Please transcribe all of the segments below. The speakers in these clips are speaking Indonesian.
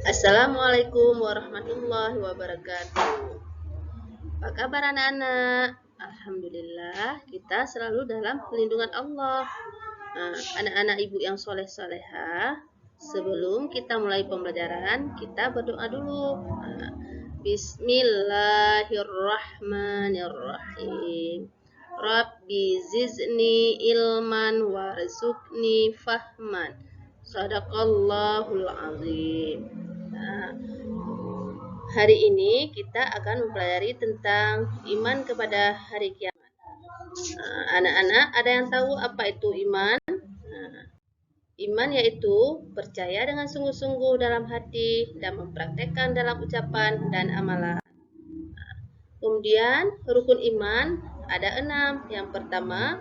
Assalamualaikum warahmatullahi wabarakatuh. Apa kabar anak-anak? Alhamdulillah, kita selalu dalam perlindungan Allah. Nah, anak-anak ibu yang soleh-solehah, sebelum kita mulai pembelajaran, kita berdoa dulu. Bismillahirrahmanirrahim. Rabbi zizni ilman warzuqni fahman. Sadaqallahul azim. Nah, hari ini kita akan mempelajari tentang iman kepada hari kiamat. Anak-anak, ada yang tahu apa itu iman? Iman yaitu percaya dengan sungguh-sungguh dalam hati dan mempraktekkan dalam ucapan dan amalan. Kemudian rukun iman ada 6. Yang pertama,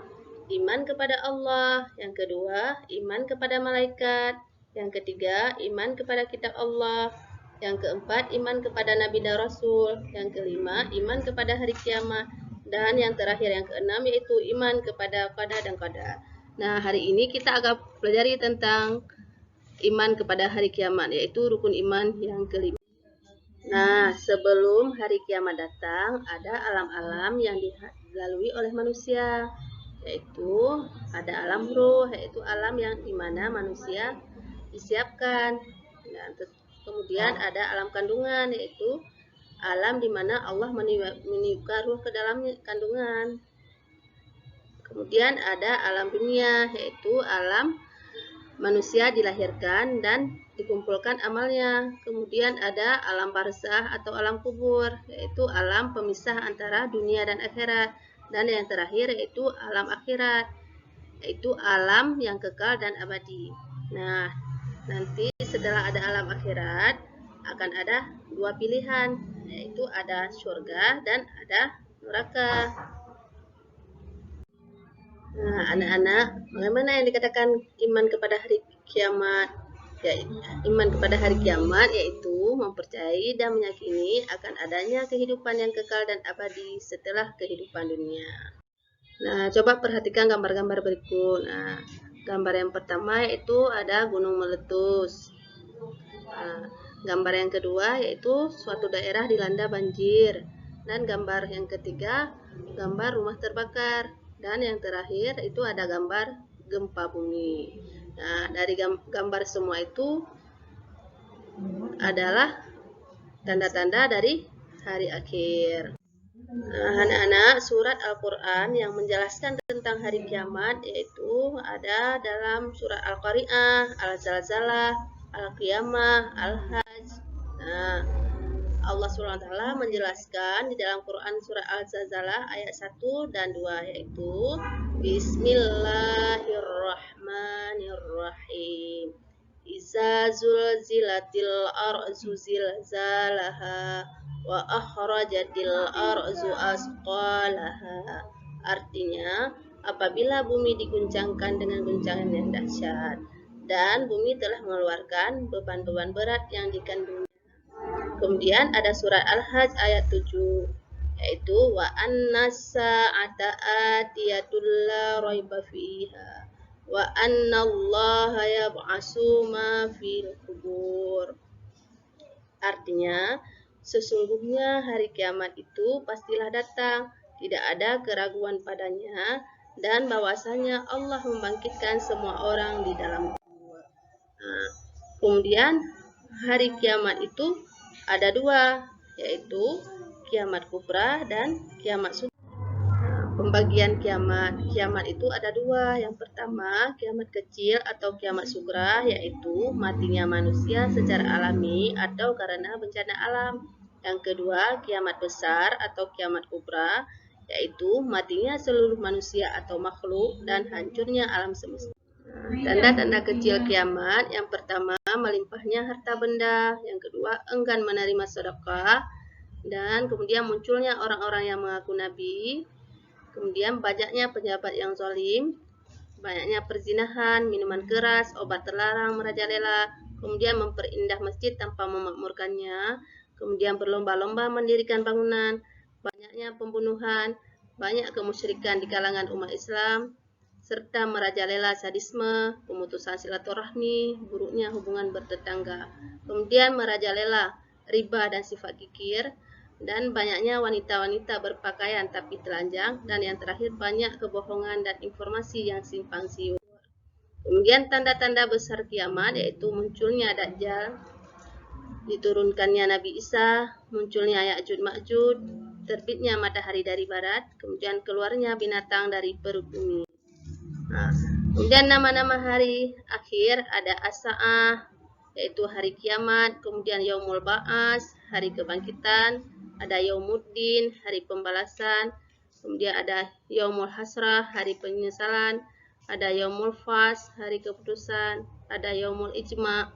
iman kepada Allah. Yang kedua, iman kepada malaikat. Yang ketiga, iman kepada kitab Allah. Yang keempat, iman kepada nabi dan rasul. Yang kelima, iman kepada hari kiamat. Dan yang terakhir, yang keenam, yaitu iman kepada qada dan qadar. Nah, hari ini kita akan pelajari tentang iman kepada hari kiamat, yaitu rukun iman yang kelima. Nah, sebelum hari kiamat datang, ada alam-alam yang dilalui oleh manusia, yaitu ada alam ruh, yaitu alam yang dimana manusia disiapkan. Dan kemudian ada alam kandungan, yaitu alam dimana Allah meniupkan ruh ke dalam kandungan. Kemudian ada alam dunia, yaitu alam manusia dilahirkan dan dikumpulkan amalnya. Kemudian ada alam barzah atau alam kubur, yaitu alam pemisah antara dunia dan akhirat. Dan yang terakhir yaitu alam akhirat, yaitu alam yang kekal dan abadi. Nah, nanti setelah ada alam akhirat akan ada dua pilihan, yaitu ada surga dan ada neraka. Nah, anak-anak, bagaimana yang dikatakan iman kepada hari kiamat? Ya, iman kepada hari kiamat yaitu mempercayai dan meyakini akan adanya kehidupan yang kekal dan abadi setelah kehidupan dunia. Nah, coba perhatikan gambar-gambar berikut. Nah, gambar yang pertama yaitu ada gunung meletus. Nah, gambar yang kedua yaitu suatu daerah dilanda banjir. Dan gambar yang ketiga, gambar rumah terbakar. Dan yang terakhir itu ada gambar gempa bumi. Nah, dari gambar semua itu adalah tanda-tanda dari hari akhir. Nah, anak-anak, surat Al-Quran yang menjelaskan tentang hari kiamat yaitu ada dalam surat Al-Qari'ah, Al-Zalzalah, Al-Qiyamah, Al-Hajj. Nah, Allah SWT menjelaskan di dalam Quran surah Al-Zalzalah ayat 1 dan 2 yaitu Bismillahirrahmanirrahim. Iza zulzilatil arzu zilzalaha wa akhrajatil arzu asqalaha. Artinya, apabila bumi diguncangkan dengan guncangan yang dahsyat dan bumi telah mengeluarkan beban-beban berat yang dikandungnya. Kemudian ada surat Al-Hajj ayat 7 yaitu wa annasa'ata atiyatul la raiba fiha wa annallaha yab'asu ma fil kubur. Artinya, sesungguhnya hari kiamat itu pastilah datang, tidak ada keraguan padanya, dan bahwasanya Allah membangkitkan semua orang di dalam kubur. Nah, kemudian hari kiamat itu ada dua, yaitu kiamat kubra dan kiamat sugra. Pembagian kiamat itu ada dua. Yang pertama, kiamat kecil atau kiamat sugra, yaitu matinya manusia secara alami atau karena bencana alam. Yang kedua, kiamat besar atau kiamat kubra, yaitu matinya seluruh manusia atau makhluk dan hancurnya alam semesta. Tanda-tanda kecil kiamat, yang pertama melimpahnya harta benda, yang kedua enggan menerima sedekah, dan kemudian munculnya orang-orang yang mengaku nabi, kemudian banyaknya pejabat yang zalim, banyaknya perzinahan, minuman keras, obat terlarang merajalela, kemudian memperindah masjid tanpa memakmurkannya, kemudian berlomba-lomba mendirikan bangunan, banyaknya pembunuhan, banyak kemusyrikan di kalangan umat Islam, serta merajalela sadisme, pemutusan silaturahmi, buruknya hubungan bertetangga. Kemudian merajalela riba dan sifat kikir, dan banyaknya wanita-wanita berpakaian tapi telanjang, dan yang terakhir banyak kebohongan dan informasi yang simpang siur. Kemudian tanda-tanda besar kiamat yaitu munculnya Dajjal, diturunkannya Nabi Isa, munculnya Ya'juj Ma'juj, terbitnya matahari dari barat, kemudian keluarnya binatang dari perut bumi. Nah, kemudian nama-nama hari akhir ada As-Sa'ah, yaitu hari kiamat, kemudian Yaumul Ba'as, hari kebangkitan, ada Yaumuddin, hari pembalasan, kemudian ada Yaumul Hasrah, hari penyesalan, ada Yaumul Fas, hari keputusan, ada Yaumul Ijma',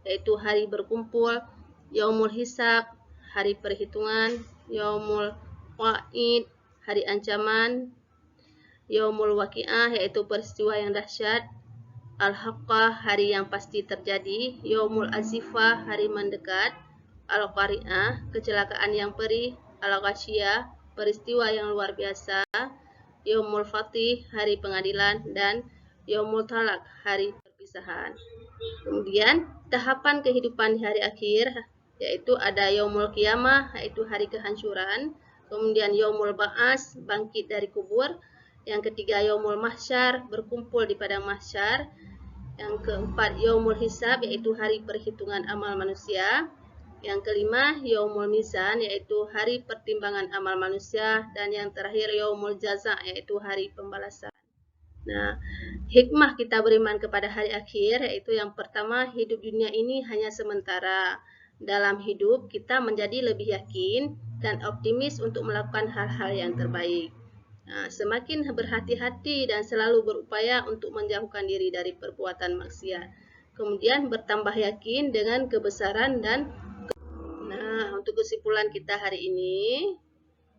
yaitu hari berkumpul, Yaumul Hisab, hari perhitungan, Yaumul Wa'id, hari ancaman, Yaumul Waqi'ah, yaitu peristiwa yang dahsyat, Al-Haqqah, hari yang pasti terjadi, Yaumul Azifah, hari mendekat, Al-Qari'ah, kecelakaan yang perih, Al-Ghasyiyah, peristiwa yang luar biasa, Yaumul Fatih, hari pengadilan, dan Yaumul Talaq, hari perpisahan. Kemudian tahapan kehidupan di hari akhir, yaitu ada Yaumul Qiyamah, yaitu hari kehancuran, kemudian Yaumul Ba'as, bangkit dari kubur, yang ketiga Yaumul Mahsyar, berkumpul di padang mahsyar, yang keempat Yaumul Hisab, yaitu hari perhitungan amal manusia, yang kelima Yaumul Mizan, yaitu hari pertimbangan amal manusia, dan yang terakhir Yaumul Jaza, yaitu hari pembalasan. Nah, hikmah kita beriman kepada hari akhir, yaitu yang pertama, hidup dunia ini hanya sementara. Dalam hidup, kita menjadi lebih yakin dan optimis untuk melakukan hal-hal yang terbaik. Nah, semakin berhati-hati dan selalu berupaya untuk menjauhkan diri dari perbuatan maksiat. Kemudian bertambah yakin dengan kebesaran dan untuk kesimpulan kita hari ini,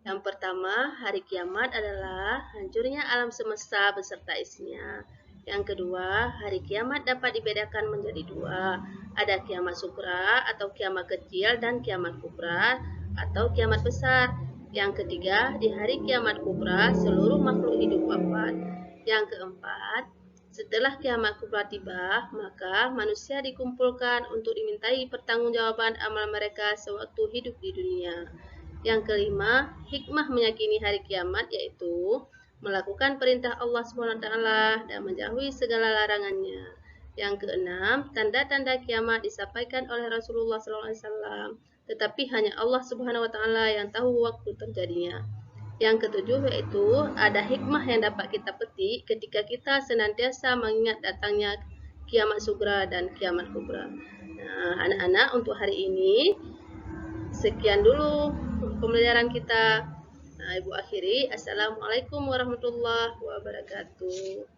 yang pertama, hari kiamat adalah hancurnya alam semesta beserta isinya. Yang kedua, hari kiamat dapat dibedakan menjadi dua. Ada kiamat sugra atau kiamat kecil dan kiamat kubra atau kiamat besar. Yang ketiga, di hari kiamat kubra seluruh makhluk hidup wafat. Yang keempat, setelah kiamat kubra tiba, maka manusia dikumpulkan untuk dimintai pertanggungjawaban amal mereka sewaktu hidup di dunia. Yang kelima, hikmah meyakini hari kiamat yaitu melakukan perintah Allah SWT dan menjauhi segala larangannya. Yang keenam, tanda-tanda kiamat disampaikan oleh Rasulullah SAW, tetapi hanya Allah SWT yang tahu waktu terjadinya. Yang ketujuh yaitu ada hikmah yang dapat kita petik ketika kita senantiasa mengingat datangnya kiamat sugra dan kiamat kubra. Nah, anak-anak, untuk hari ini sekian dulu pembelajaran kita. Ibu akhiri. Assalamualaikum warahmatullahi wabarakatuh.